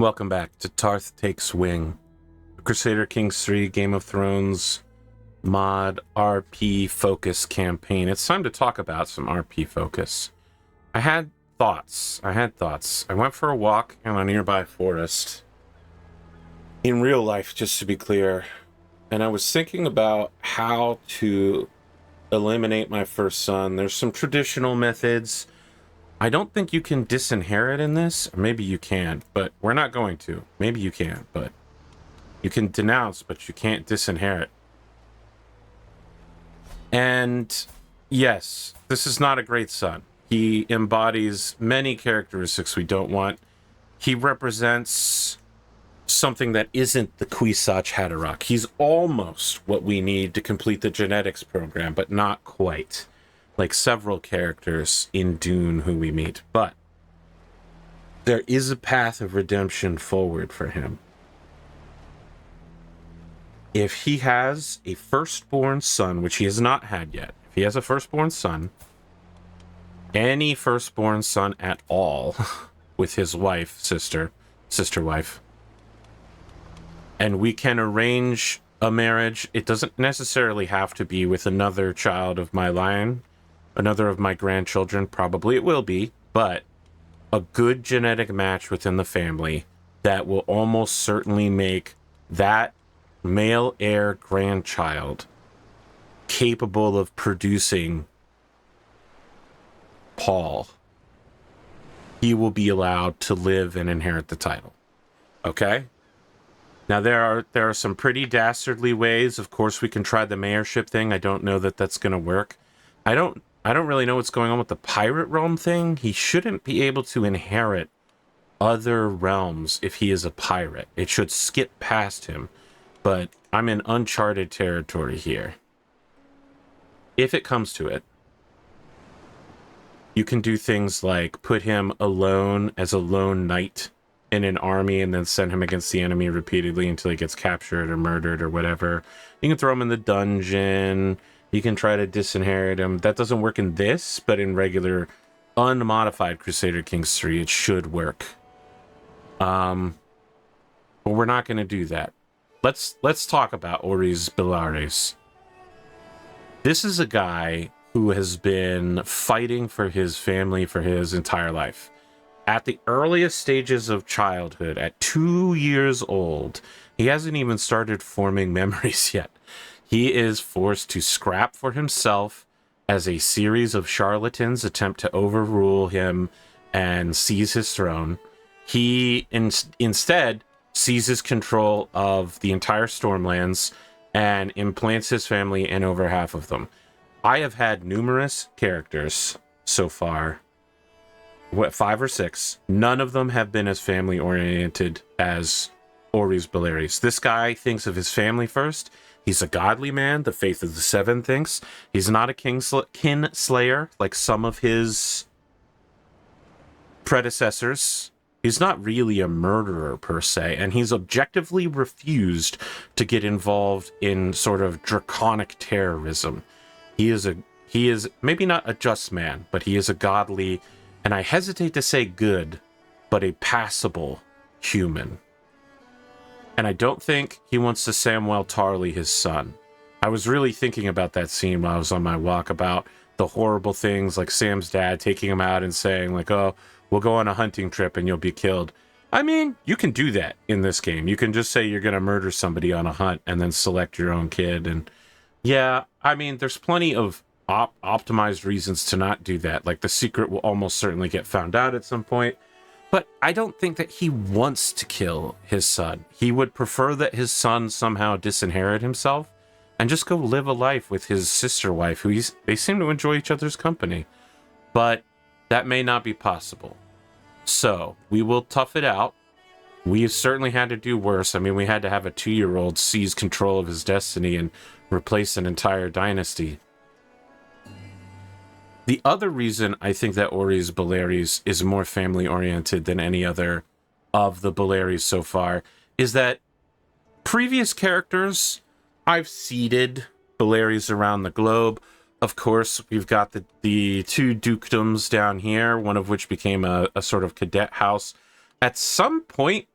Welcome back to Tarth Takes Wing, Crusader Kings 3 Game of Thrones mod RP focus campaign. It's time to talk about some RP focus. I had thoughts. I went for a walk in a nearby forest. In real life, just to be clear. And I was thinking about how to eliminate my first son. There's some traditional methods. I don't think you can disinherit in this. Maybe you can, but we're not going to. Maybe you can, but you can denounce, but you can't disinherit. And yes, this is not a great son. He embodies many characteristics we don't want. He represents something that isn't the Kwisatz Haderach. He's almost what we need to complete the genetics program, but not quite. Like several characters in Dune who we meet. But there is a path of redemption forward for him. If he has a firstborn son, which he has not had yet, if he has a firstborn son, any firstborn son at all, with his wife, sister wife, and we can arrange a marriage, it doesn't necessarily have to be with another child of my line, another of my grandchildren, probably it will be, but a good genetic match within the family that will almost certainly make that male heir grandchild capable of producing Paul. He will be allowed to live and inherit the title. Okay? Now there are some pretty dastardly ways. Of course, we can try the mayorship thing. I don't know that that's going to work. I don't really know what's going on with the pirate realm thing. He shouldn't be able to inherit other realms if he is a pirate. It should skip past him. But I'm in uncharted territory here. If it comes to it, you can do things like put him alone as a lone knight in an army and then send him against the enemy repeatedly until he gets captured or murdered or whatever. You can throw him in the dungeon. You can try to disinherit him. That doesn't work in this, but in regular, unmodified Crusader Kings 3, it should work. But we're not going to do that. Let's talk about Orys Belaerys. This is a guy who has been fighting for his family for his entire life. At the earliest stages of childhood, at 2 years old, he hasn't even started forming memories yet. He is forced to scrap for himself as a series of charlatans attempt to overrule him and seize his throne. He instead seizes control of the entire Stormlands and implants his family in over half of them. I have had numerous characters so far, 5 or 6. None of them have been as family-oriented as Orys Belaerys. This guy thinks of his family first. He's a godly man, the Faith of the Seven thinks. He's not a kin slayer like some of his predecessors. He's not really a murderer per se, and he's objectively refused to get involved in sort of draconic terrorism. He is maybe not a just man, but he is a godly, and I hesitate to say good, but a passable human. And I don't think he wants to Samwell Tarly his son. I was really thinking about that scene while I was on my walk, about the horrible things like Sam's dad taking him out and saying like, oh, we'll go on a hunting trip and you'll be killed. I mean, you can do that in this game. You can just say you're going to murder somebody on a hunt and then select your own kid. And yeah, I mean, there's plenty of optimized reasons to not do that. Like the secret will almost certainly get found out at some point. But I don't think that he wants to kill his son. He would prefer that his son somehow disinherit himself and just go live a life with his sister wife, who they seem to enjoy each other's company. But that may not be possible. So we will tough it out. We certainly had to do worse. I mean, we had to have a 2-year-old seize control of his destiny and replace an entire dynasty. The other reason I think that Orys Belaerys is more family-oriented than any other of the Belaerys so far is that previous characters, I've seeded Belaerys around the globe. Of course, we've got the 2 dukedoms down here, one of which became a sort of cadet house. At some point,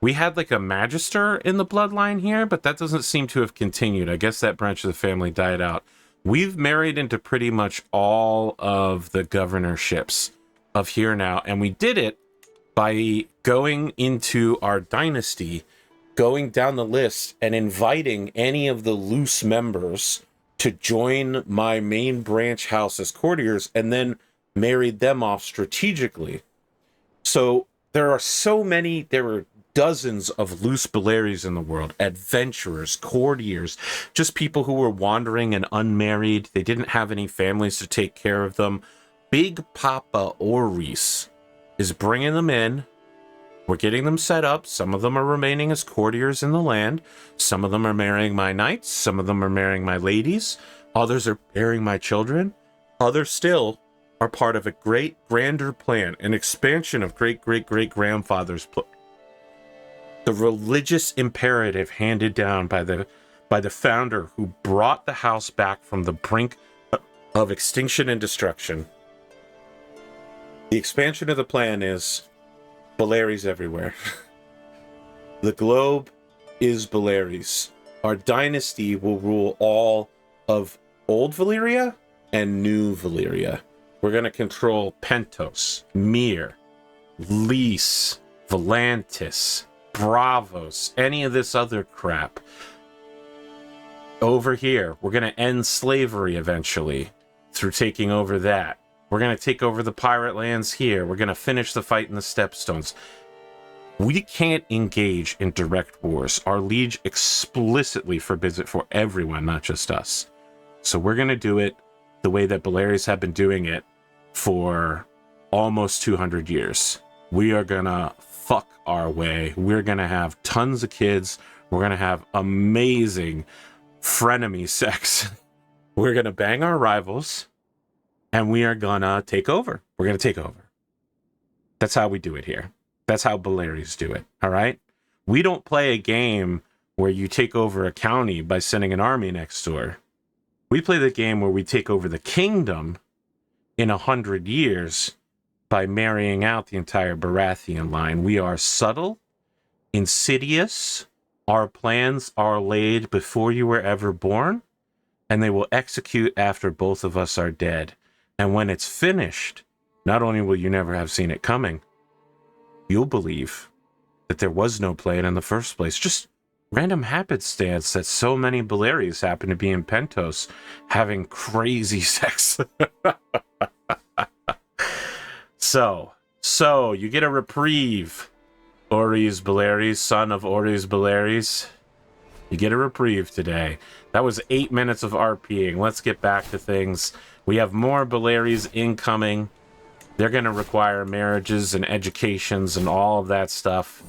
We had like a magister in the bloodline here, but that doesn't seem to have continued. I guess that branch of the family died out. We've married into pretty much all of the governorships of here now, and we did it by going into our dynasty, going down the list and inviting any of the loose members to join my main branch house as courtiers, and then married them off strategically. So there are so many, there are dozens of loose Belaerys in the world, adventurers, courtiers, just people who were wandering and unmarried. They didn't have any families to take care of them. Big Papa Orys is bringing them in. We're getting them set up. Some of them are remaining as courtiers in the land. Some of them are marrying my knights. Some of them are marrying my ladies. Others are marrying my children. Others still are part of a great, grander plan, an expansion of great-great-great-grandfather's plan. The religious imperative handed down by the founder who brought the house back from the brink of extinction and destruction. The expansion of the plan is Belaerys everywhere. The globe is Belaerys. Our dynasty will rule all of Old Valyria and New Valyria. We're going to control Pentos, Myr, Lys, Volantis, Bravos, any of this other crap. Over here, we're going to end slavery eventually through taking over that. We're going to take over the pirate lands here. We're going to finish the fight in the Stepstones. We can't engage in direct wars. Our liege explicitly forbids it for everyone, not just us. So we're going to do it the way that Belaerys have been doing it for almost 200 years. We are going to fuck our way. We're going to have tons of kids. We're going to have amazing frenemy sex. We're going to bang our rivals. And we are gonna take over. We're gonna take over. That's how we do it here. That's how Belaerys do it, all right? We don't play a game where you take over a county by sending an army next door. We play the game where we take over the kingdom in 100 years by marrying out the entire Baratheon line. We are subtle, insidious. Our plans are laid before you were ever born, and they will execute after both of us are dead. And when it's finished, not only will you never have seen it coming, you'll believe that there was no plan in the first place. Just random happenstance that so many Belaerys happen to be in Pentos having crazy sex. So you get a reprieve, Orys Belaerys, son of Orys Belaerys. You get a reprieve today. That was 8 minutes of RPing. Let's get back to things. We have more Belaerys incoming. They're going to require marriages and educations and all of that stuff.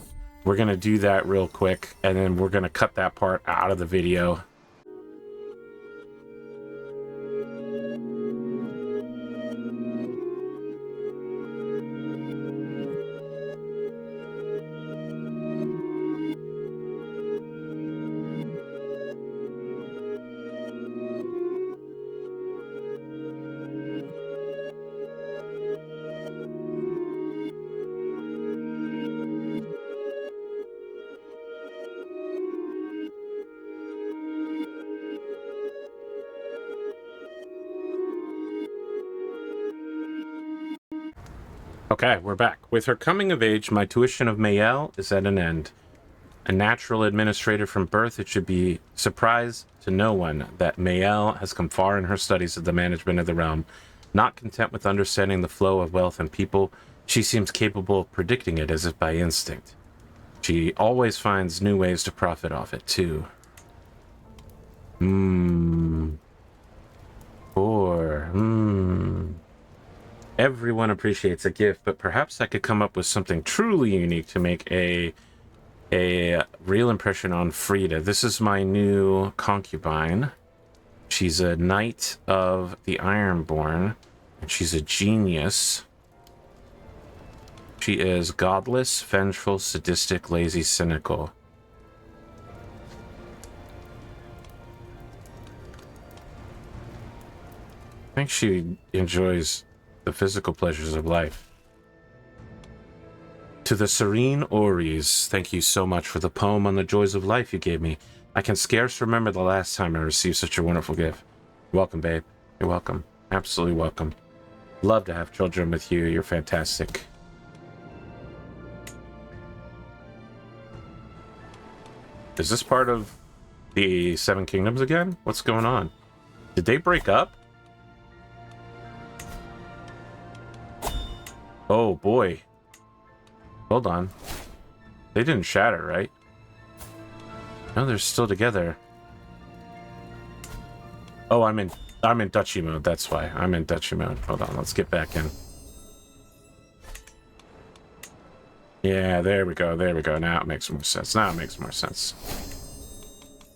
We're going to do that real quick, and then we're going to cut that part out of the video. Okay, we're back. With her coming of age, my tuition of Mael is at an end. A natural administrator from birth, it should be surprise to no one that Mael has come far in her studies of the management of the realm. Not content with understanding the flow of wealth and people, she seems capable of predicting it as if by instinct. She always finds new ways to profit off it, too. Everyone appreciates a gift, but perhaps I could come up with something truly unique to make a real impression on Frida. This is my new concubine. She's a knight of the Ironborn, and she's a genius. She is godless, vengeful, sadistic, lazy, cynical. I think she enjoys the physical pleasures of life. To the serene Orys, thank you so much for the poem on the joys of life you gave me. I can scarce remember the last time I received such a wonderful gift. Welcome, babe. You're welcome. Absolutely welcome. Love to have children with you. You're fantastic. Is this part of the Seven Kingdoms again? What's going on? Did they break up? Oh, boy. Hold on. They didn't shatter, right? No, they're still together. Oh, I'm in duchy mode. That's why. I'm in duchy mode. Hold on. Let's get back in. Yeah, there we go. There we go. Now it makes more sense. Now it makes more sense.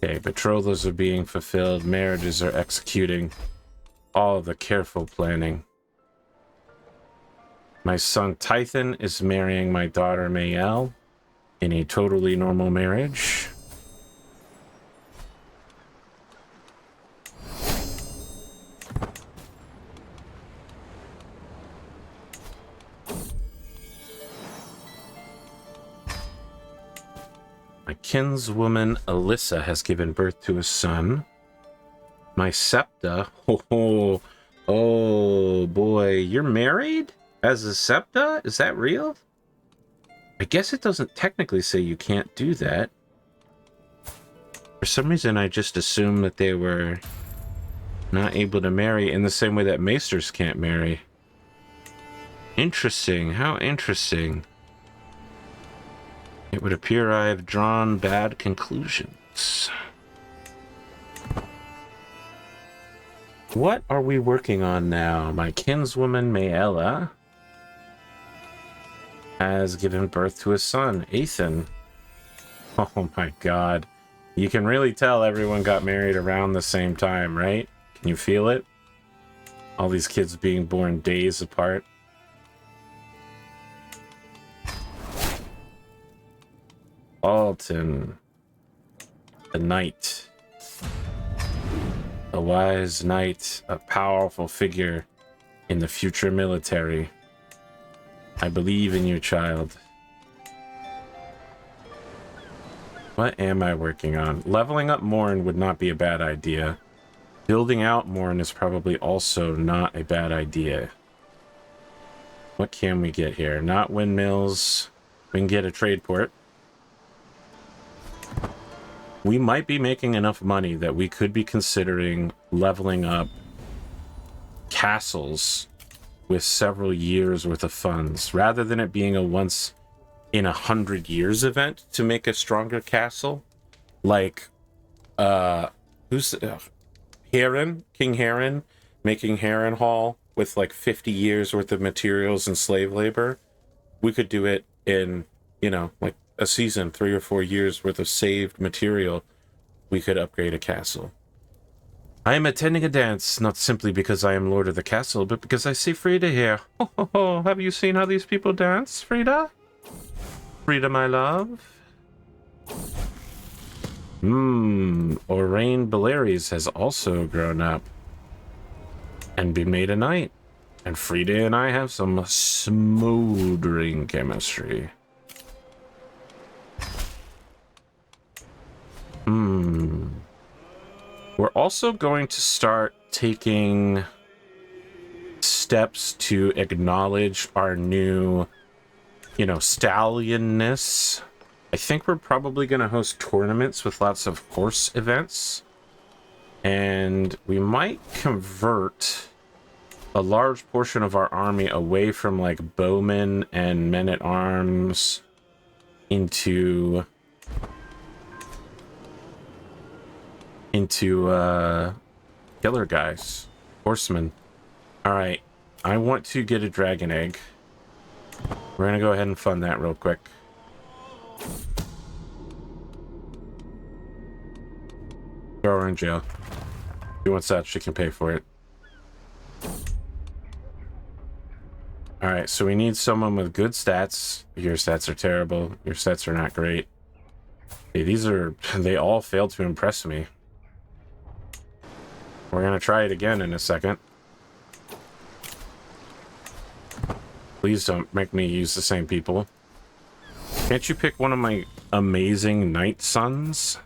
Okay, betrothals are being fulfilled. Marriages are executing. All the careful planning. My son Tython is marrying my daughter Mael in a totally normal marriage. My kinswoman Alyssa has given birth to a son. My septa, oh boy, you're married? As a septa? Is that real? I guess it doesn't technically say you can't do that. For some reason, I just assumed that they were not able to marry in the same way that maesters can't marry. Interesting. How interesting. It would appear I have drawn bad conclusions. What are we working on now? My kinswoman Maela has given birth to a son, Ethan. Oh my god. You can really tell everyone got married around the same time, right? Can you feel it? All these kids being born days apart. Alton, the knight. A wise knight, a powerful figure in the future military. I believe in you, child. What am I working on? Leveling up Morn would not be a bad idea. Building out Morn is probably also not a bad idea. What can we get here? Not windmills. We can get a trade port. We might be making enough money that we could be considering leveling up castles with several years worth of funds, rather than it being a once in 100 years event to make a stronger castle. Like, who's Heron? King Heron making Heron Hall with like 50 years worth of materials and slave labor. We could do it in, you know, like a season, 3 or 4 years worth of saved material. We could upgrade a castle. I am attending a dance, not simply because I am lord of the castle, but because I see Frida here. Oh, have you seen how these people dance, Frida? Frida, my love? Orys Belaerys has also grown up and been made a knight. And Frida and I have some smoldering chemistry. We're also going to start taking steps to acknowledge our new, you know, stallionness. I think we're probably going to host tournaments with lots of horse events. And we might convert a large portion of our army away from like bowmen and men-at-arms into killer guys, horsemen. All right, I want to get a dragon egg. We're gonna go ahead and fund that real quick. Throw her in jail. If she wants that, she can pay for it. All right, so we need someone with good stats. Your stats are terrible. Your stats are not great. Hey, they all failed to impress me. We're gonna try it again in a second. Please don't make me use the same people. Can't you pick one of my amazing knight sons?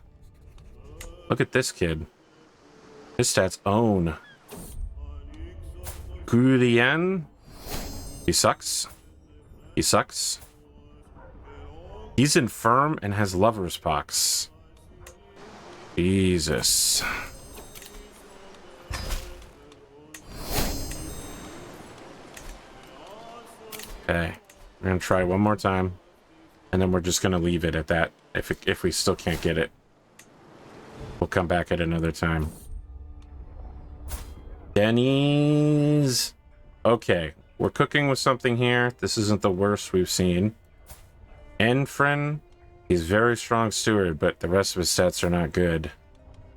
Look at this kid. His stats own. Gurian. He sucks. He sucks. He's infirm and has lover's pox. Jesus. Okay. We're gonna try one more time. And then we're just gonna leave it at that. If we still can't get it, we'll come back at another time. Denny's. Okay, we're cooking with something here. This isn't the worst we've seen. Enfren, he's very strong steward, but the rest of his stats are not good.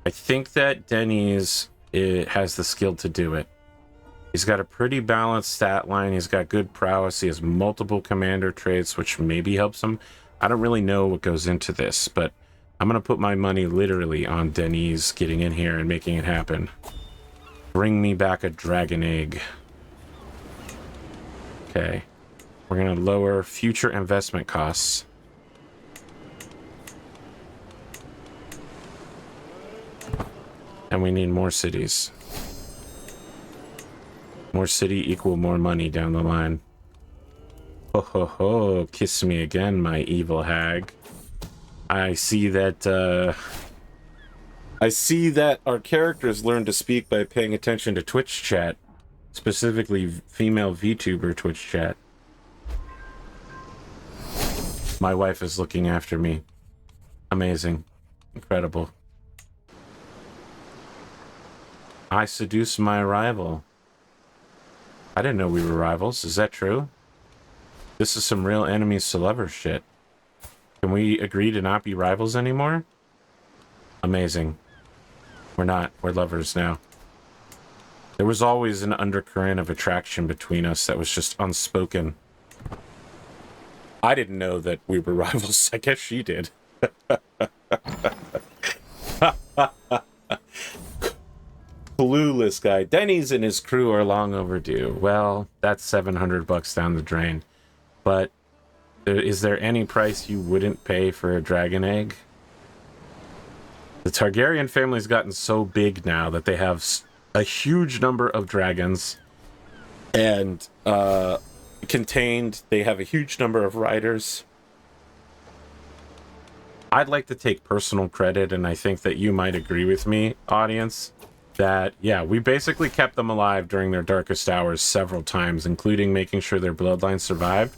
I think that Denny's has the skill to do it. He's got a pretty balanced stat line. He's got good prowess. He has multiple commander traits, which maybe helps him. I don't really know what goes into this, but I'm going to put my money literally on Denny's getting in here and making it happen. Bring me back a dragon egg. Okay. We're going to lower future investment costs. And we need more cities. More city equal more money down the line. Ho ho ho, kiss me again, my evil hag. I see that our characters learn to speak by paying attention to Twitch chat. Specifically female VTuber Twitch chat. My wife is looking after me. Amazing. Incredible. I seduce my rival. I didn't know we were rivals. Is that true? This is some real enemies to lovers shit. Can we agree to not be rivals anymore? Amazing. We're not. We're lovers now. There was always an undercurrent of attraction between us that was just unspoken. I didn't know that we were rivals. I guess she did. Clueless guy. Denny's and his crew are long overdue. Well, that's $700 down the drain. But is there any price you wouldn't pay for a dragon egg? The Targaryen family's gotten so big now that they have a huge number of dragons. And contained, they have a huge number of riders. I'd like to take personal credit, and I think that you might agree with me, audience, that, yeah, we basically kept them alive during their darkest hours several times, including making sure their bloodline survived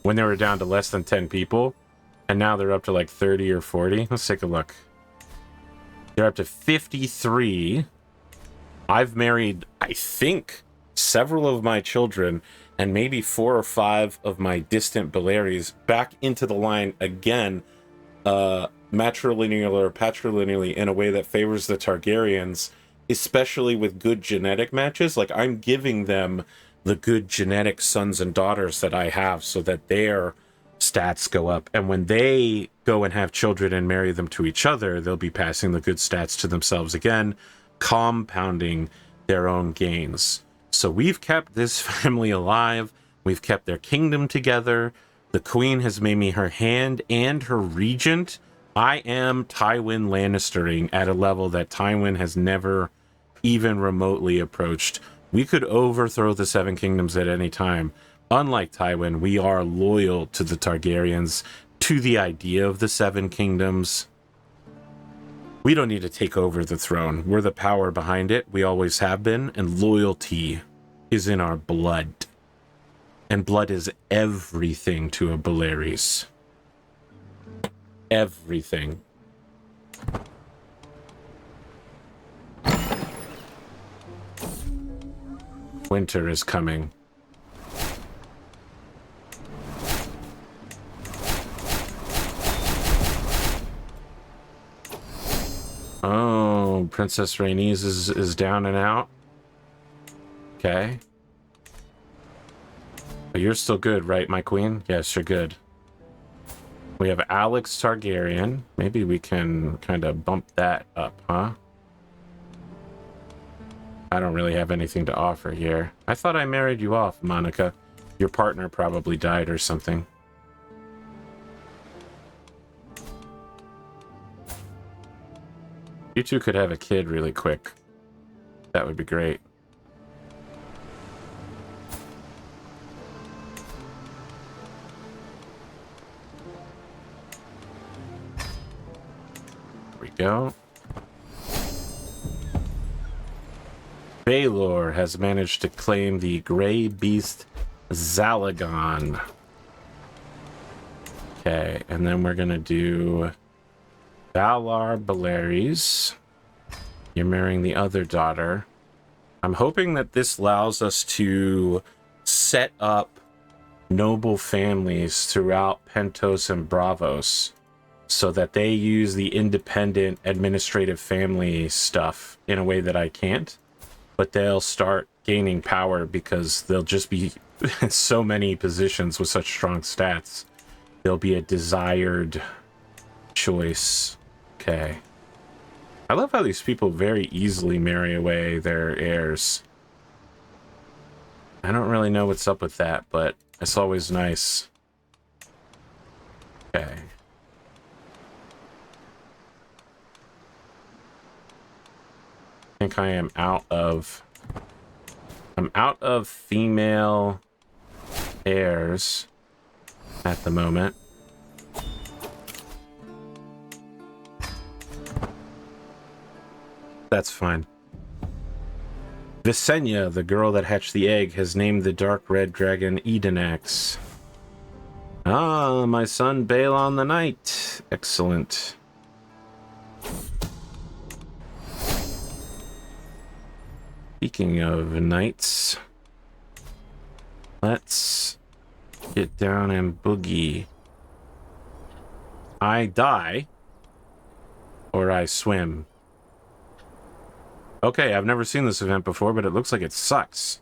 when they were down to less than 10 people, and now they're up to like 30 or 40. Let's take a look. They're up to 53. I've married, I think, several of my children and maybe 4 or 5 of my distant Belaerys back into the line again, matrilinearly or patrilinearly, in a way that favors the Targaryens, especially with good genetic matches. Like, I'm giving them the good genetic sons and daughters that I have so that their stats go up. And when they go and have children and marry them to each other, they'll be passing the good stats to themselves again, compounding their own gains. So we've kept this family alive. We've kept their kingdom together. The queen has made me her hand and her regent. I am Tywin Lannistering at a level that Tywin has never even remotely approached. We could overthrow the Seven Kingdoms at any time. Unlike Tywin, we are loyal to the Targaryens, to the idea of the Seven Kingdoms. We don't need to take over the throne. We're the power behind it. We always have been, and loyalty is in our blood. And blood is everything to a Belaerys. Everything. Winter is coming. Oh, Princess Rhaenys is down and out. Okay. But you're still good, right, my queen? Yes, you're good. We have Alex Targaryen. Maybe we can kind of bump that up, huh? I don't really have anything to offer here. I thought I married you off, Monica. Your partner probably died or something. You two could have a kid really quick. That would be great. There we go. Baelor has managed to claim the Grey Beast Zalagon. Okay, and then we're gonna do Orys Belaerys. You're marrying the other daughter. I'm hoping that this allows us to set up noble families throughout Pentos and Bravos so that they use the independent administrative family stuff in a way that I can't. But they'll start gaining power because there'll just be so many positions with such strong stats. There'll be a desired choice. Okay. I love how these people very easily marry away their heirs. I don't really know what's up with that, but it's always nice. Okay. I think I am out of... I'm out of female heirs at the moment. That's fine. Visenya, the girl that hatched the egg, has named the dark red dragon Edenax. Ah, my son Balon the Knight. Excellent. Speaking of knights, let's get down and boogie. I die, or I swim. Okay, I've never seen this event before, but it looks like it sucks.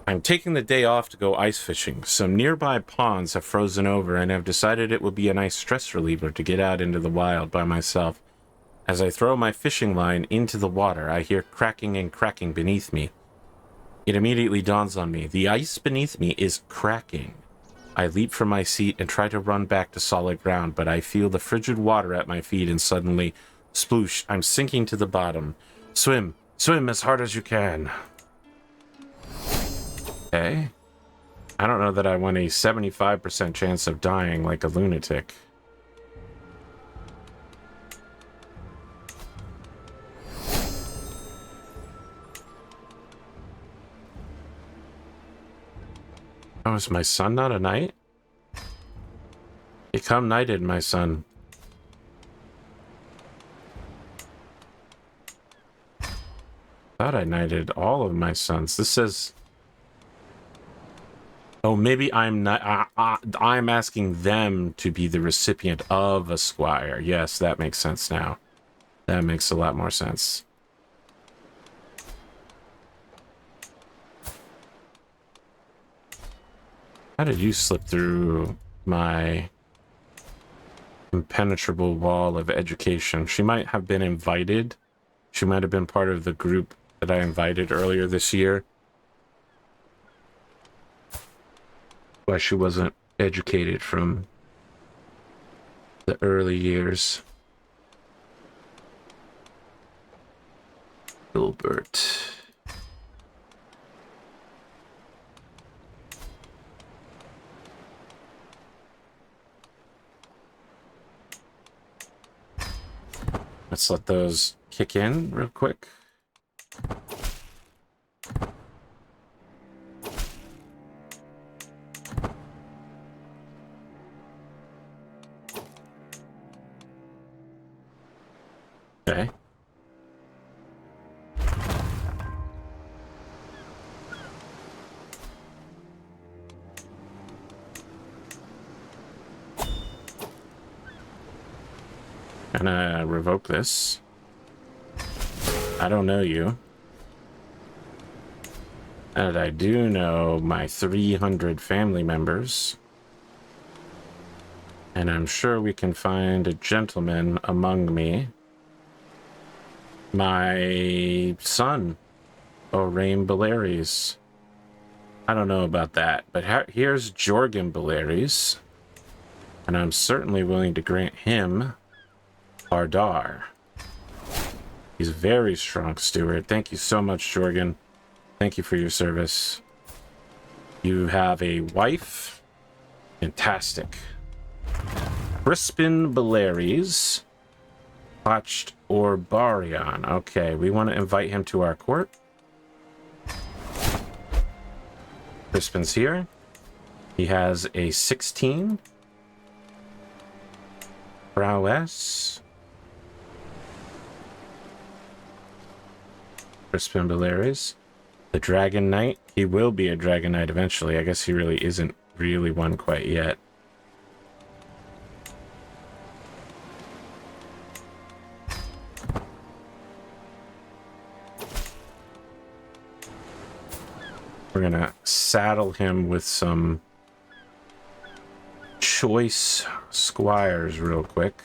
I'm taking the day off to go ice fishing. Some nearby ponds have frozen over, and I've decided it would be a nice stress reliever to get out into the wild by myself. As I throw my fishing line into the water, I hear cracking and cracking beneath me. It immediately dawns on me. The ice beneath me is cracking. I leap from my seat and try to run back to solid ground, but I feel the frigid water at my feet and suddenly, sploosh, I'm sinking to the bottom. Swim. Swim as hard as you can. Okay. I don't know that I want a 75% chance of dying like a lunatic. Oh, is my son not a knight? Become knighted, my son. Thought I knighted all of my sons. This says... Oh, maybe I'm not... I'm asking them to be the recipient of a squire. Yes, that makes sense now. That makes a lot more sense. How did you slip through my impenetrable wall of education? She might have been invited. She might have been part of the group that I invited earlier this year. Why she wasn't educated from the early years. Gilbert. Let's let those kick in real quick. Okay. Gonna revoke this. I don't know you. And I do know my 300 family members. And I'm sure we can find a gentleman among me. My son, Orys Belaerys. I don't know about that, but here's Jorgen Belaerys. And I'm certainly willing to grant him Ardar. He's a very strong steward. Thank you so much, Jorgen. Thank you for your service. You have a wife. Fantastic. Orys Belaerys. Botched or Barion. Okay, we want to invite him to our court. Crispin's here. He has a 16. Prowess. Orys Belaerys. The Dragon Knight. He will be a Dragon Knight eventually. I guess he really isn't really one quite yet. We're gonna saddle him with some choice squires real quick.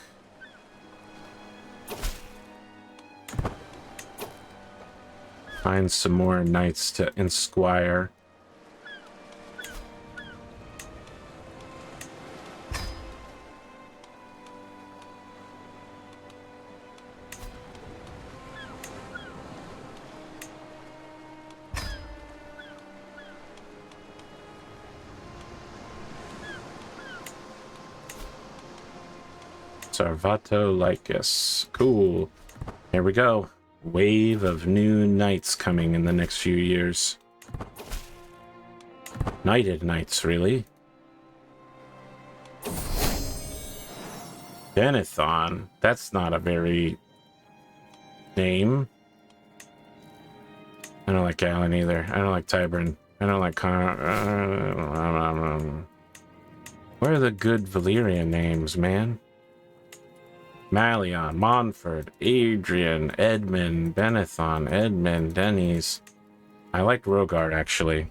Find some more knights to insquire. Sarvato Lycus. Cool. Here we go. Wave of new knights coming in the next few years. Knighted knights, really. Denethon. That's not a very name. I don't like Galen either. I don't like Tybern. I don't like Where are the good Valyrian names, man? Malion, Montfort, Adrian, Edmund, Denethon, Edmund, Denys. I like Rogard, actually.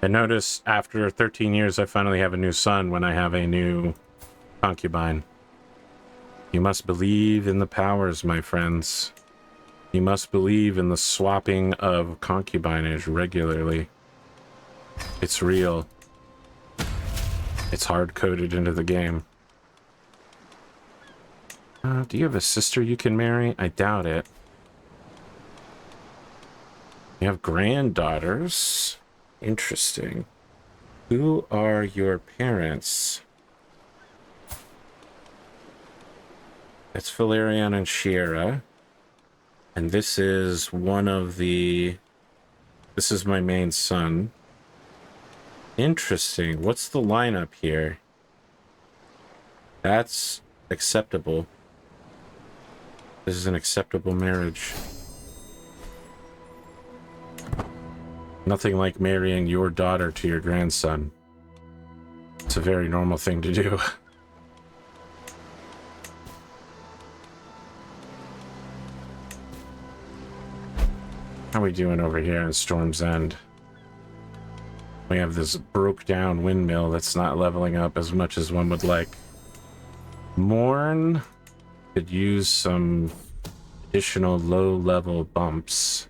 I notice after 13 years, I finally have a new son when I have a new concubine. You must believe in the powers, my friends. You must believe in the swapping of concubinage regularly. It's real. It's hard-coded into the game. Do you have a sister you can marry? I doubt it. You have granddaughters? Interesting. Who are your parents? It's Valyrian and Shiera. And this is one of the... This is my main son. Interesting. What's the lineup here? That's acceptable. This is an acceptable marriage. Nothing like marrying your daughter to your grandson. It's a very normal thing to do. How are we doing over here in Storm's End? We have this broke down windmill that's not leveling up as much as one would like. Morn could use some additional low level bumps.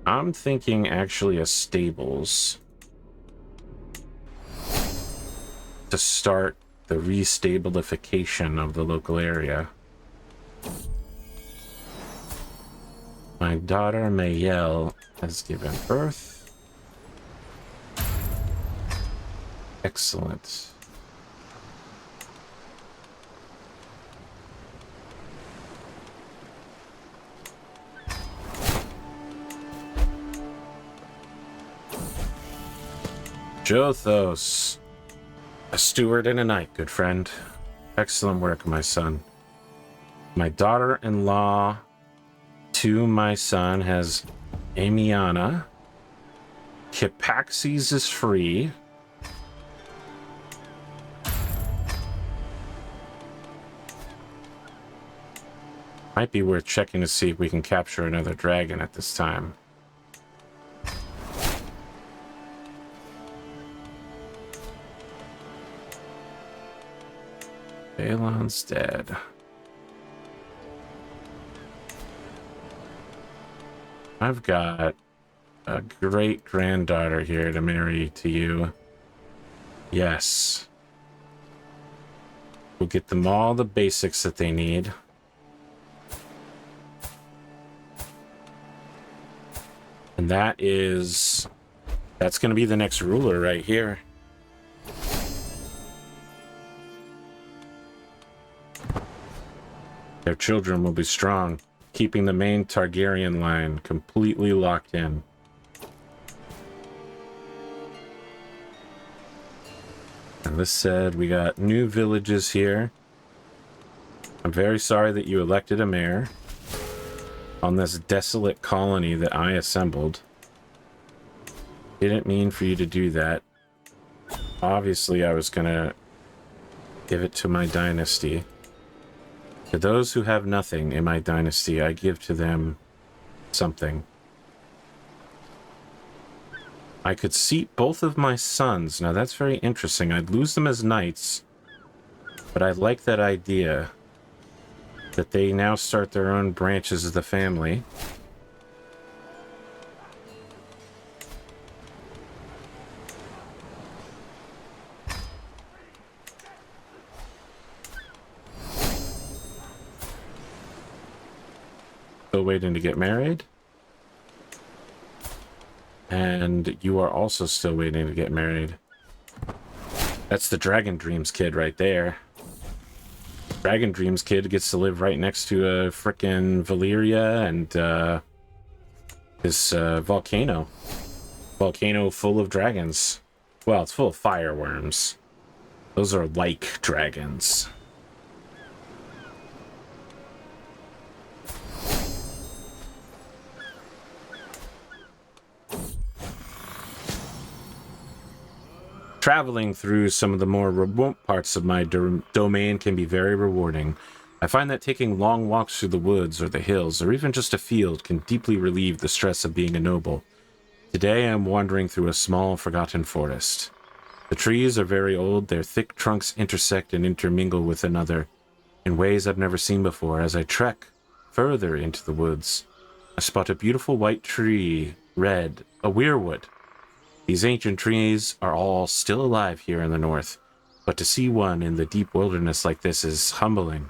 I'm thinking actually a stables to start the restabilification of the local area. My daughter Mayel has given birth. Excellent. Jothos. A steward and a knight, good friend. Excellent work, my son. My daughter-in-law to my son has Amiana. Kipaxes is free. Might be worth checking to see if we can capture another dragon at this time. Balon's dead. I've got a great granddaughter here to marry to you. Yes. We'll get them all the basics that they need. And that's going to be the next ruler right here. Their children will be strong, keeping the main Targaryen line completely locked in. And this said, we got new villages here. I'm very sorry that you elected a mayor on this desolate colony that I assembled. Didn't mean for you to do that. Obviously, I was gonna give it to my dynasty. To those who have nothing in my dynasty, I give to them something. I could seat both of my sons. Now that's very interesting. I'd lose them as knights, but I like that idea that they now start their own branches of the family. Still waiting to get married. And you are also still waiting to get married. That's the Dragon Dreams kid right there. Dragon Dreams kid gets to live right next to a frickin' Valyria and this volcano. Volcano full of dragons. Well, it's full of fireworms. Those are like dragons. Traveling through some of the more remote parts of my domain can be very rewarding. I find that taking long walks through the woods or the hills, or even just a field, can deeply relieve the stress of being a noble. Today I'm wandering through a small, forgotten forest. The trees are very old, their thick trunks intersect and intermingle with another in ways I've never seen before. As I trek further into the woods, I spot a beautiful white tree, red, a weirwood. These ancient trees are all still alive here in the north, but to see one in the deep wilderness like this is humbling.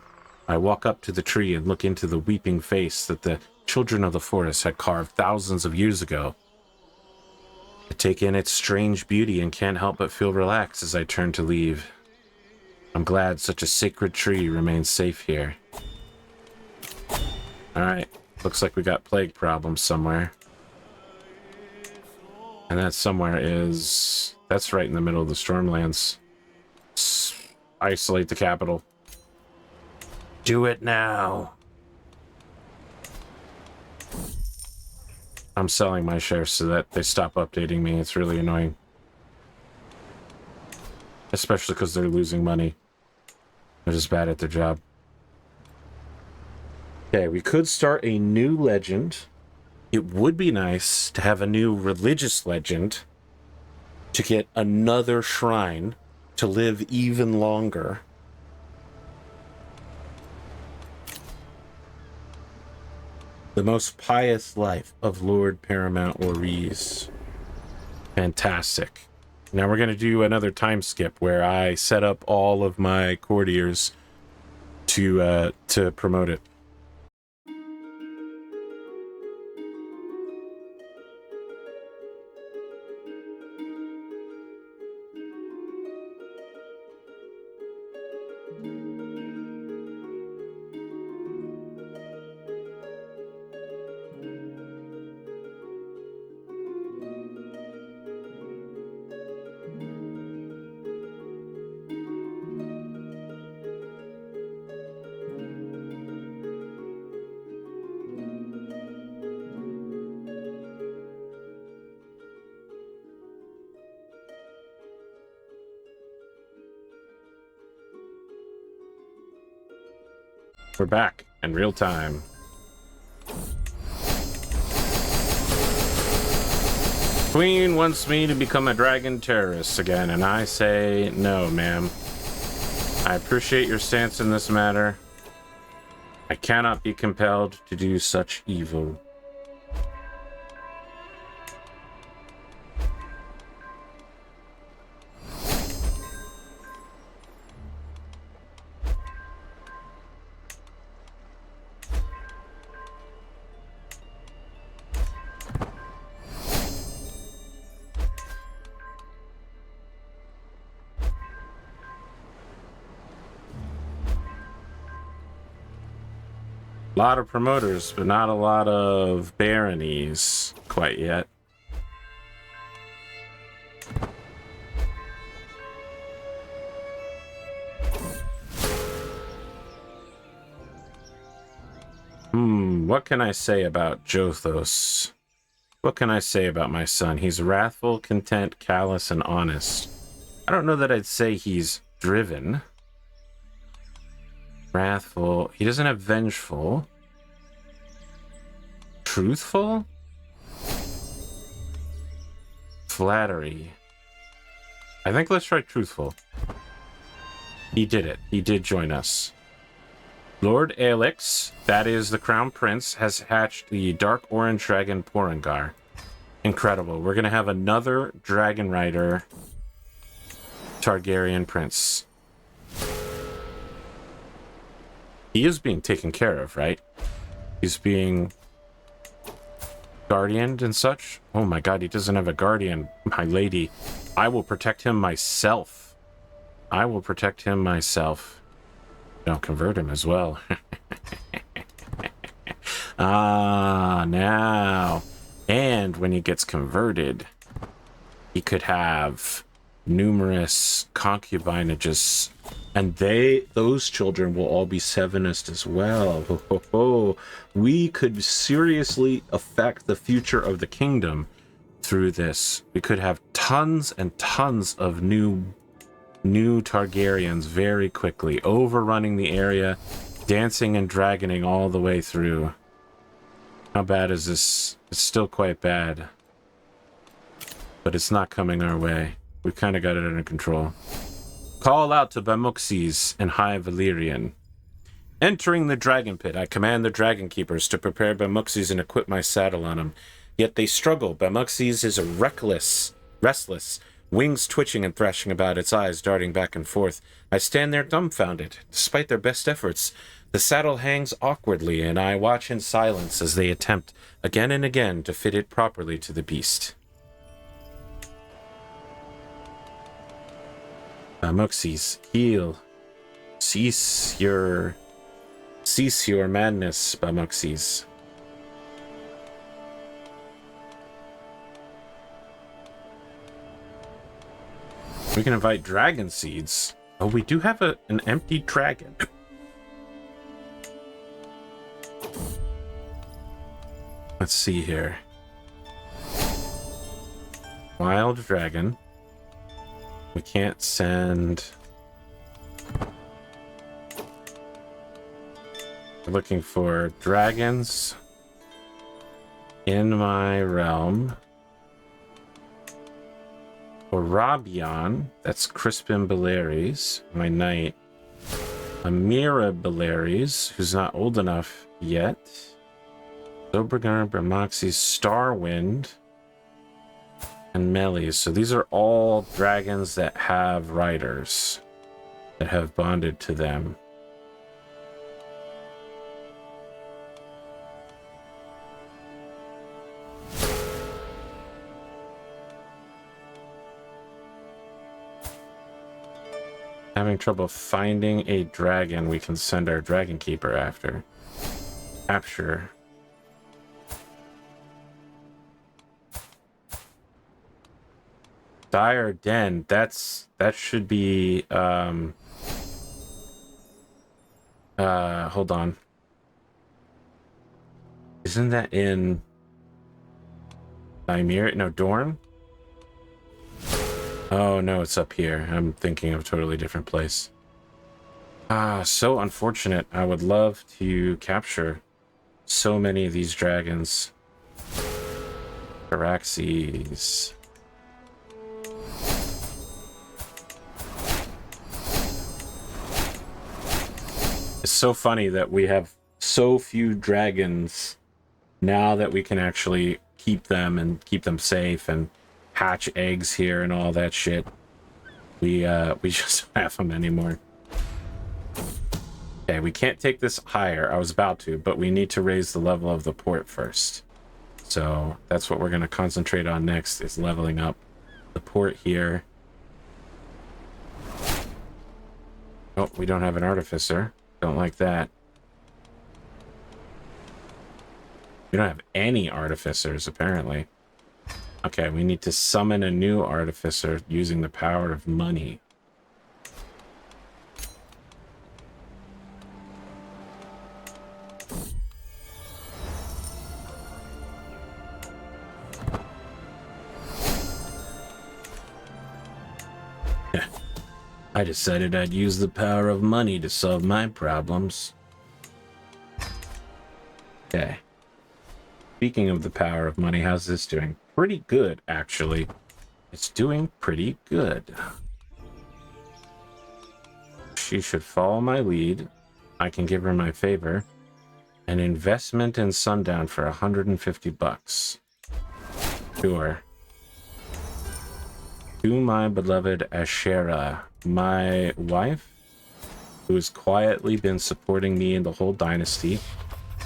I walk up to the tree and look into the weeping face that the children of the forest had carved thousands of years ago. I take in its strange beauty and can't help but feel relaxed as I turn to leave. I'm glad such a sacred tree remains safe here. Alright, looks like we got plague problems somewhere. And that somewhere is... that's right in the middle of the Stormlands. Isolate the capital. Do it now! I'm selling my shares so that they stop updating me. It's really annoying. Especially because they're losing money. They're just bad at their job. Okay, we could start a new legend. It would be nice to have a new religious legend to get another shrine to live even longer. The most pious life of Lord Paramount Orys. Fantastic. Now we're going to do another time skip where I set up all of my courtiers to promote it. We're back in real time. Queen wants me to become a dragon terrorist again, and I say no, ma'am. I appreciate your stance in this matter. I cannot be compelled to do such evil. A lot of promoters, but not a lot of baronies quite yet. What can I say about Jothos? What can I say about my son? He's wrathful, content, callous, and honest. I don't know that I'd say he's driven. Wrathful. He doesn't have vengeful. Truthful? Flattery. I think let's try truthful. He did it. He did join us. Lord Aelix, that is the Crown Prince, has hatched the Dark Orange Dragon Porengar. Incredible. We're going to have another Dragon Rider Targaryen Prince. He is being taken care of, right? He's being guardianed and such. Oh my god, he doesn't have a guardian, my lady. I will protect him myself. I will protect him myself. I'll convert him as well. Now. And when he gets converted, he could have numerous concubinages. And those children will all be Sevenist as well. Ho, ho, ho. We could seriously affect the future of the kingdom through this. We could have tons and tons of new Targaryens very quickly, overrunning the area, dancing and dragoning all the way through. How bad is this? It's still quite bad. But it's not coming our way. We've kind of got it under control. Call out to Bamuxes and High Valyrian. Entering the dragon pit, I command the dragon keepers to prepare Bamuxes and equip my saddle on him. Yet they struggle. Bamuxes is restless, wings twitching and thrashing about, its eyes darting back and forth. I stand there dumbfounded. Despite their best efforts, the saddle hangs awkwardly, and I watch in silence as they attempt again and again to fit it properly to the beast. Bamuxes, heal. Cease your madness, Bamuxes. We can invite dragon seeds. Oh, we do have an empty dragon. Let's see here. Wild dragon. We can't send... We're looking for dragons in my realm. Orabion, that's Crispin Belaerys, my knight. Amira Belaerys, who's not old enough yet. Zobragar, Bramoxes, Starwind, and Melis. So these are all dragons that have riders that have bonded to them. Having trouble finding a dragon we can send our dragon keeper after. Capture. Dire Den, that should be hold on. Isn't that in Ymir? No, Dorne? Oh no, it's up here. I'm thinking of a totally different place. So unfortunate. I would love to capture so many of these dragons. Caraxes. It's so funny that we have so few dragons now that we can actually keep them and keep them safe and hatch eggs here and all that shit. We just don't have them anymore. Okay, we can't take this higher. I was about to, but we need to raise the level of the port first. So that's what we're going to concentrate on next, is leveling up the port here. Oh, we don't have an artificer. Don't like that. We don't have any artificers, apparently. Okay, we need to summon a new artificer using the power of money. I decided I'd use the power of money to solve my problems. Okay. Speaking of the power of money, how's this doing? Pretty good, actually. It's doing pretty good. She should follow my lead. I can give her my favor. An investment in Sundown for 150 bucks. Sure. To my beloved Ashera, my wife, who has quietly been supporting me in the whole dynasty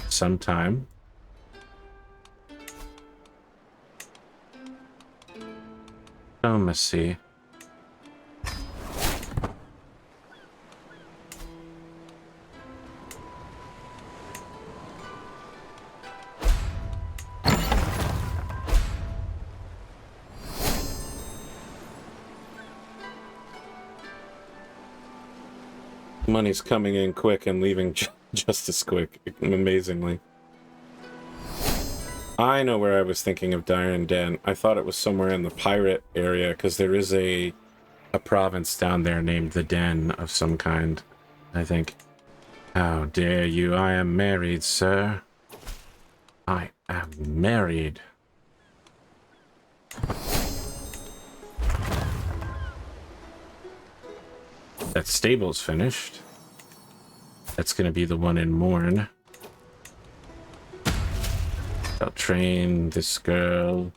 some time. Diplomacy. Money's coming in quick and leaving just as quick, amazingly. I know where I was thinking of Dyron Den. I thought it was somewhere in the pirate area, because there is a province down there named the Den of some kind, I think. How dare you? I am married, sir. I am married. That stable's finished. That's going to be the one in Morn. I'll train this girl.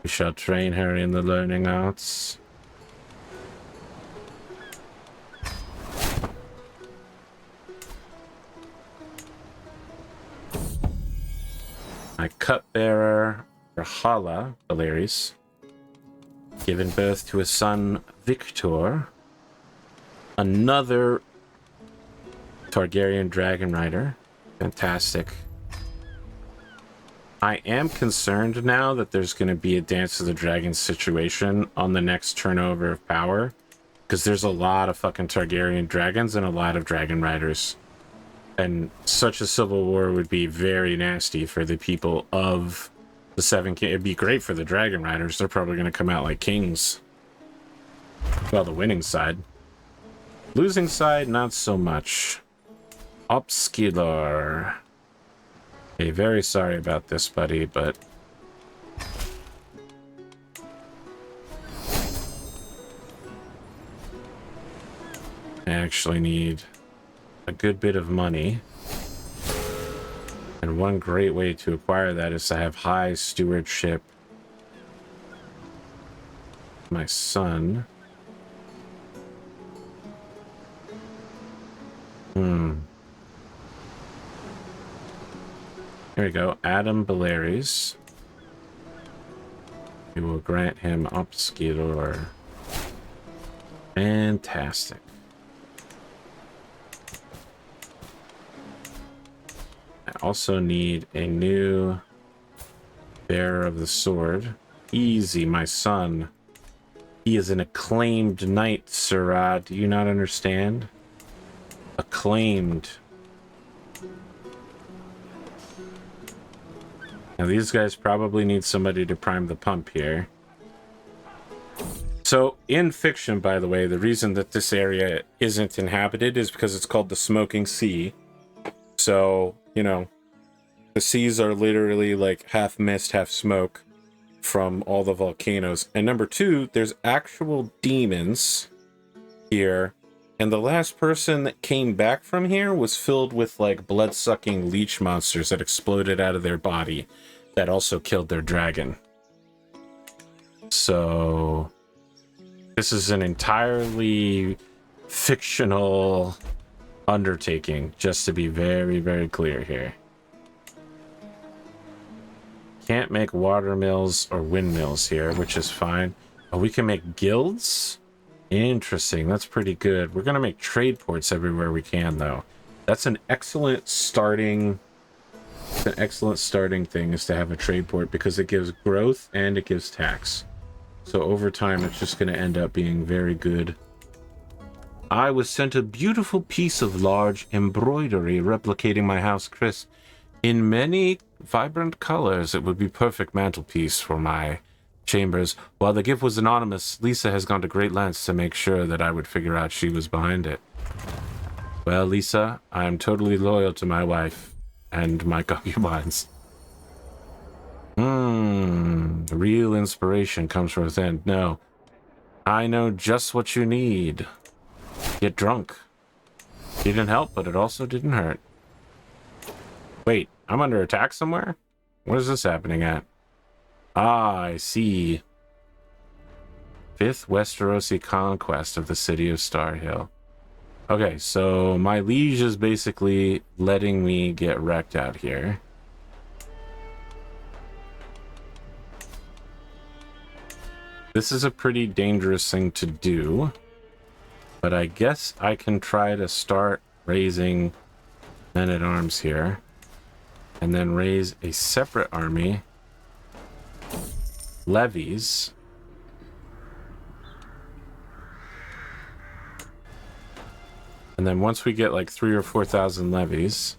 We shall train her in the learning arts. My cupbearer, Orys Belaerys, given birth to a son, Victor. Another Targaryen dragon rider. Fantastic. I am concerned now that there's going to be a Dance of the Dragons situation on the next turnover of power, because there's a lot of fucking Targaryen dragons and a lot of dragon riders. And such a civil war would be very nasty for the people of the Seven Kings. It'd be great for the dragon riders. They're probably going to come out like kings. Well, the winning side. Losing side, not so much. Upskiller. Hey, very sorry about this, buddy, but... I actually need a good bit of money. And one great way to acquire that is to have high stewardship. My son... Here we go. Adam Belaerys. We will grant him upskiller. Fantastic. I also need a new bearer of the sword. Easy, my son. He is an acclaimed knight, sirrah. Do you not understand? Acclaimed. Now these guys probably need somebody to prime the pump here. So in fiction, by the way, the reason that this area isn't inhabited is because it's called the Smoking Sea. So, you know, the seas are literally like half mist, half smoke from all the volcanoes. And number two, there's actual demons here. And the last person that came back from here was filled with like blood-sucking leech monsters that exploded out of their body that also killed their dragon. So this is an entirely fictional undertaking, just to be very, very clear here. Can't make water mills or windmills here, which is fine. Oh, we can make guilds? Interesting, that's pretty good. We're gonna make trade ports everywhere we can, though. That's an excellent starting It's an excellent starting thing is to have a trade port because it gives growth and it gives tax. So over time, it's just going to end up being very good. I was sent a beautiful piece of large embroidery replicating my house, Chris. In many vibrant colors, it would be perfect mantelpiece for my chambers. While the gift was anonymous, Lisa has gone to great lengths to make sure that I would figure out she was behind it. Well, Lisa, I am totally loyal to my wife and my concubines. Real inspiration comes from within. No, I know just what you need. Get drunk. It didn't help, but it also didn't hurt. Wait, I'm under attack somewhere? What is this happening at? Ah, I see. 5th Westerosi conquest of the city of Starhill. Okay, so my liege is basically letting me get wrecked out here. This is a pretty dangerous thing to do, but I guess I can try to start raising men-at-arms here, and then raise a separate army, levies, and then once we get like 3,000 or 4,000 levies,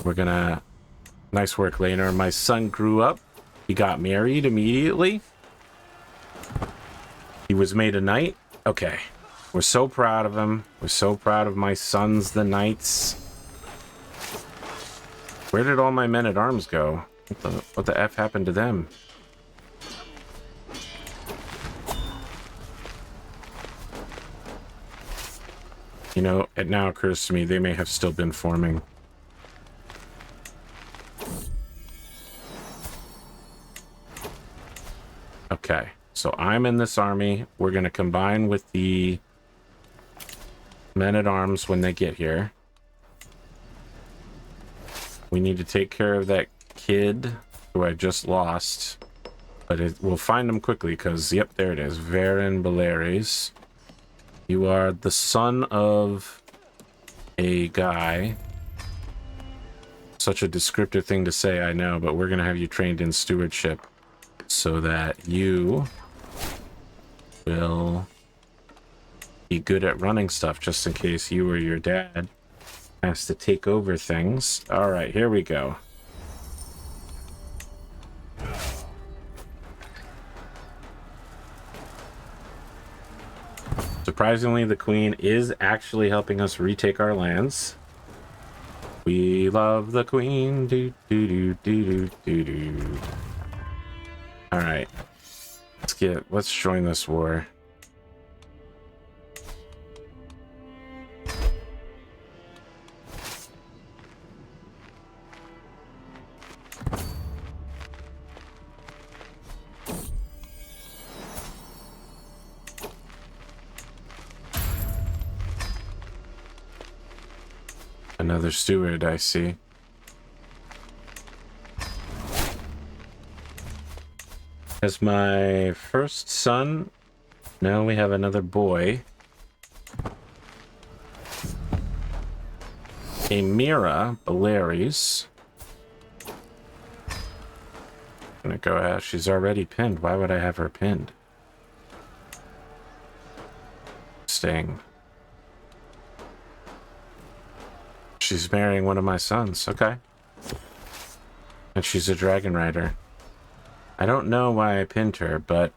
we're gonna... Nice work, Laner. My son grew up. He got married immediately. He was made a knight. Okay. We're so proud of him. We're so proud of my sons, the knights. Where did all my men-at-arms go? What the F happened to them? You know, it now occurs to me they may have still been forming. Okay, so I'm in this army. We're going to combine with the men-at-arms when they get here. We need to take care of that kid who I just lost. But we'll find him quickly because, yep, there it is. Orys Belaerys. You are the son of a guy. Such a descriptive thing to say, I know, but we're going to have you trained in stewardship so that you will be good at running stuff just in case you or your dad has to take over things. All right, here we go. Surprisingly, the queen is actually helping us retake our lands. We love the queen. Do, do, do, do, do, do, do. All right. Let's join this war. Another steward, I see. As my first son, now we have another boy. Amira Belaerys. I'm gonna go ahead. She's already pinned. Why would I have her pinned? Staying. She's marrying one of my sons. Okay. And she's a dragon rider. I don't know why I pinned her, but...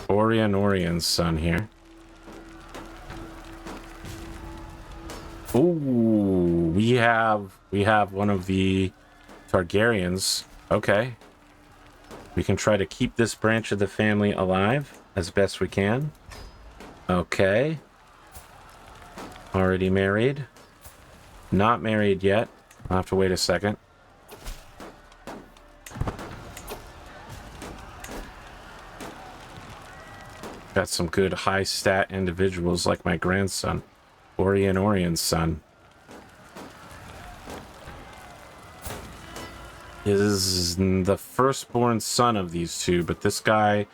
Orion's son here. Ooh, we have one of the Targaryens. Okay. We can try to keep this branch of the family alive as best we can. Okay. Already married. Not married yet. I'll have to wait a second. Got some good high stat individuals like my grandson. Orion's son. Is the firstborn son of these two, but this guy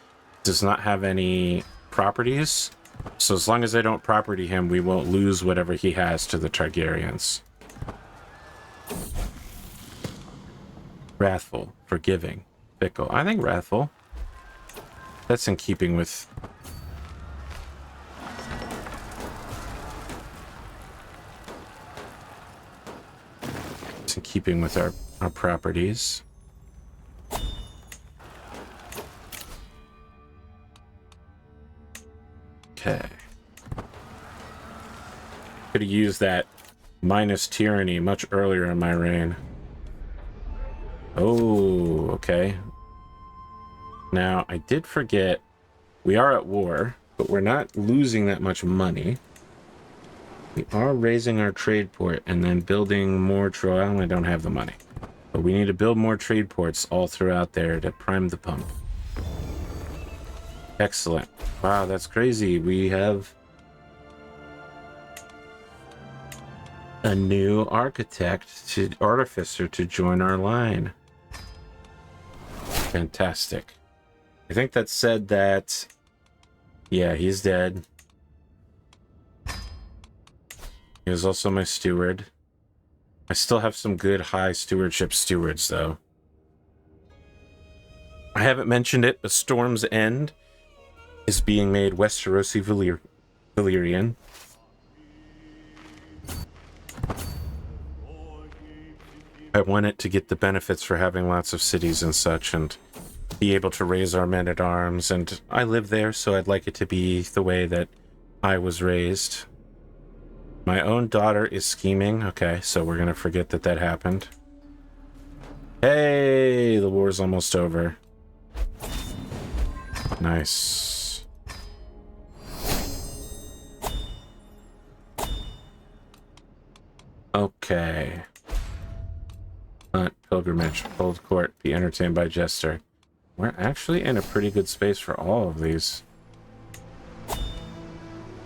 does not have any properties, So as long as I don't property him, we won't lose whatever he has to the Targaryens. Wrathful, forgiving, fickle. I think wrathful. That's in keeping with... It's in keeping with our properties. Okay. Could have used that minus tyranny much earlier in my reign. Oh, okay. Now, I did forget, we are at war, but we're not losing that much money. We are raising our trade port and then building more I don't have the money. But we need to build more trade ports all throughout there to prime the pump. Excellent. Wow, that's crazy. We have a new artificer to join our line. Fantastic. I think that said that... Yeah, he's dead. He was also my steward. I still have some good high stewardship stewards, though. I haven't mentioned it, but Storm's End is being made Westerosi Valyrian. I want it to get the benefits for having lots of cities and such, and be able to raise our men-at-arms, and I live there, so I'd like it to be the way that I was raised. My own daughter is scheming. Okay, so we're gonna forget that that happened. Hey, the war's almost over. Nice. Okay. Hunt, pilgrimage, hold court, be entertained by jester. We're actually in a pretty good space for all of these.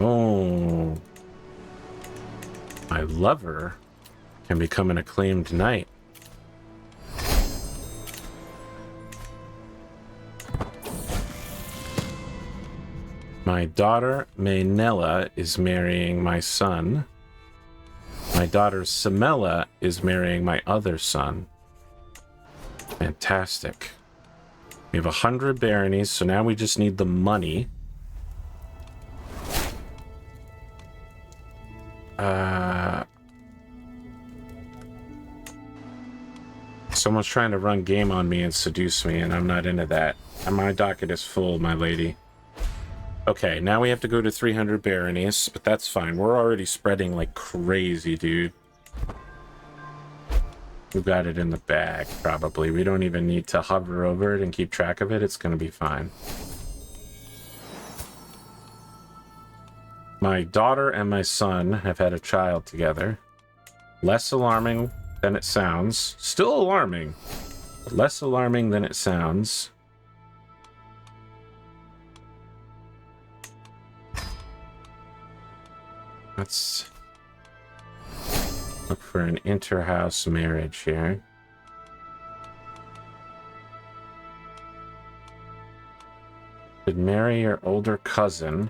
Oh. My lover can become an acclaimed knight. My daughter, Maynella, is marrying my son. My daughter, Samela, is marrying my other son. Fantastic. We have 100 baronies, so now we just need the money. Someone's trying to run game on me and seduce me, and I'm not into that. And my docket is full, my lady. Okay, now we have to go to 300 baronies, but that's fine. We're already spreading like crazy, dude. We've got it in the bag, probably. We don't even need to hover over it and keep track of it. It's going to be fine. My daughter and my son have had a child together. Less alarming than it sounds. Still alarming, but less alarming than it sounds. Let's look for an inter-house marriage here. Could marry your older cousin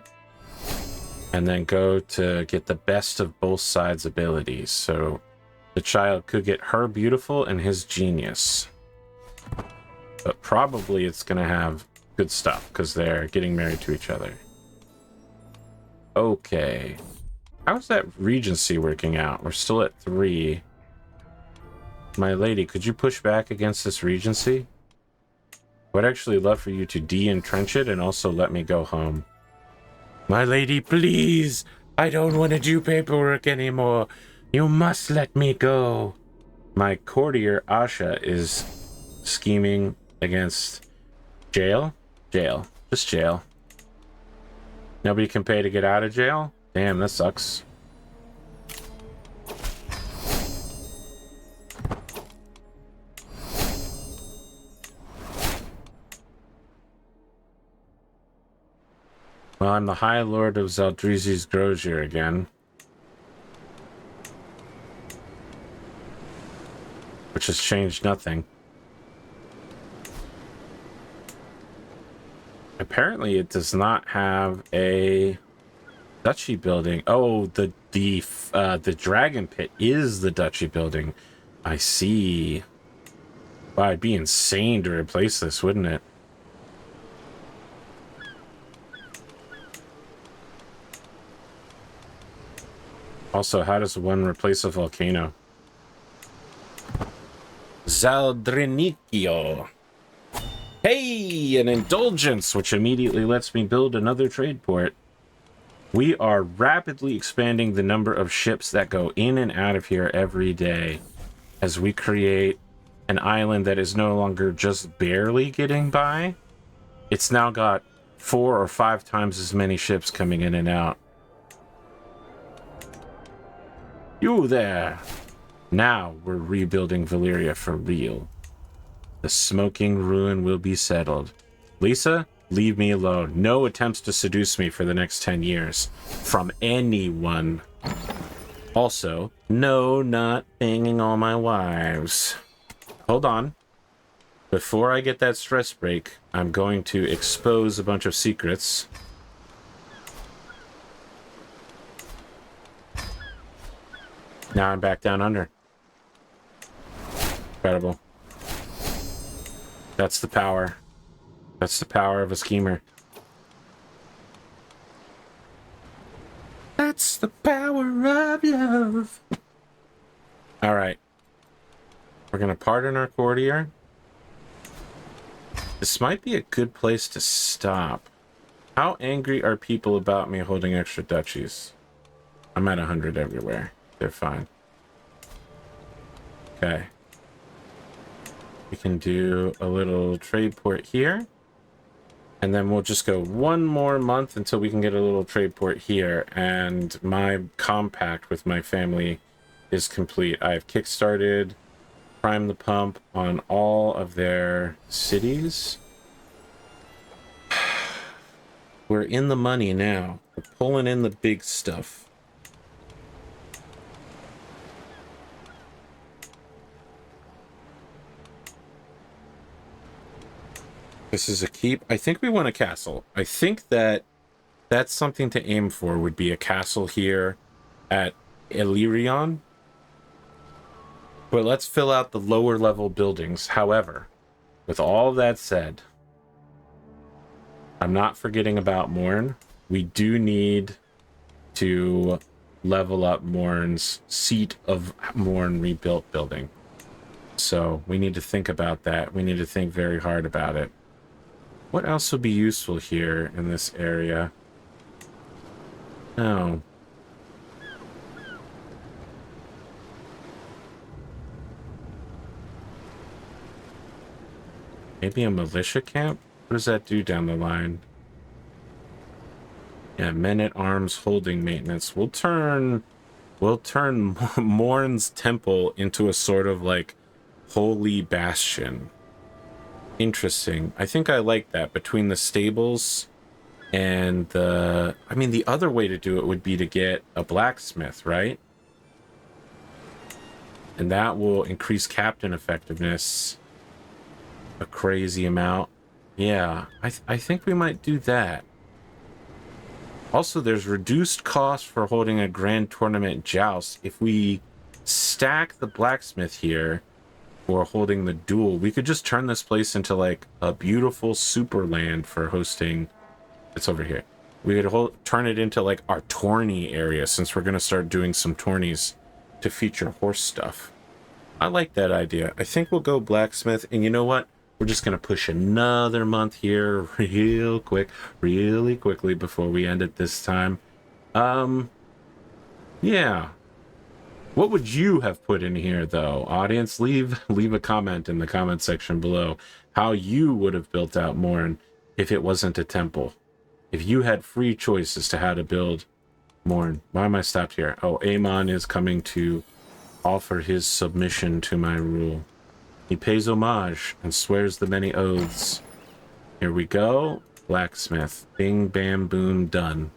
and then go to get the best of both sides' abilities. So the child could get her beautiful and his genius. But probably it's going to have good stuff because they're getting married to each other. Okay. How's that regency working out? We're still at 3. My lady, could you push back against this regency? I would actually love for you to de-entrench it and also let me go home. My lady, please! I don't want to do paperwork anymore. You must let me go. My courtier, Asha, is scheming against jail? Jail. Just jail. Nobody can pay to get out of jail? Damn, that sucks. Well, I'm the High Lord of Zaldrizi's Grozier again. Which has changed nothing. Apparently it does not have a Duchy building. Oh, the dragon pit is the duchy building. I see. Wow, it'd be insane to replace this, wouldn't it? Also, how does one replace a volcano? Zaldrinikio. Hey, an indulgence, which immediately lets me build another trade port. We are rapidly expanding the number of ships that go in and out of here every day as we create an island that is no longer just barely getting by. It's now got 4 or 5 times as many ships coming in and out. You there! Now we're rebuilding Valyria for real. The smoking ruin will be settled. Lisa, leave me alone. No attempts to seduce me for the next 10 years. From anyone. Also, no, not banging all my wives. Hold on. Before I get that stress break, I'm going to expose a bunch of secrets. Now I'm back down under. Incredible. That's the power. That's the power of a schemer. That's the power of love. All right. We're going to pardon our courtier. This might be a good place to stop. How angry are people about me holding extra duchies? I'm at 100 everywhere. They're fine. Okay. We can do a little trade port here. And then we'll just go one more month until we can get a little trade port here. And my compact with my family is complete. I've kickstarted Prime the Pump on all of their cities. We're in the money now. We're pulling in the big stuff. This is a keep. I think we want a castle. I think that that's something to aim for, would be a castle here at Illyrian. But let's fill out the lower level buildings. However, with all that said, I'm not forgetting about Morn. We do need to level up Morn's Seat of Morn rebuilt building. So we need to think about that. We need to think very hard about it. What else would be useful here in this area? Oh. Maybe a militia camp? What does that do down the line? Yeah, men-at-arms holding maintenance. We'll turn Morn's temple into a sort of like holy bastion. Interesting. I think I like that. Between the stables and the... I mean, the other way to do it would be to get a blacksmith, right? And that will increase captain effectiveness a crazy amount. Yeah, I think we might do that. Also, there's reduced cost for holding a grand tournament joust. If we stack the blacksmith here for holding the duel, we could just turn this place into like a beautiful super land for hosting. It's over here. We could turn it into like our tourney area, since we're going to start doing some tourneys to feature horse stuff. I like that idea. I think we'll go blacksmith. And you know what? We're just going to push another month here really quickly before we end it this time. Yeah. What would you have put in here, though? Audience, leave a comment in the comment section below how you would have built out Morn if it wasn't a temple. If you had free choice as to how to build Morn. Why am I stopped here? Oh, Aemon is coming to offer his submission to my rule. He pays homage and swears the many oaths. Here we go. Blacksmith. Bing, bam, boom, done.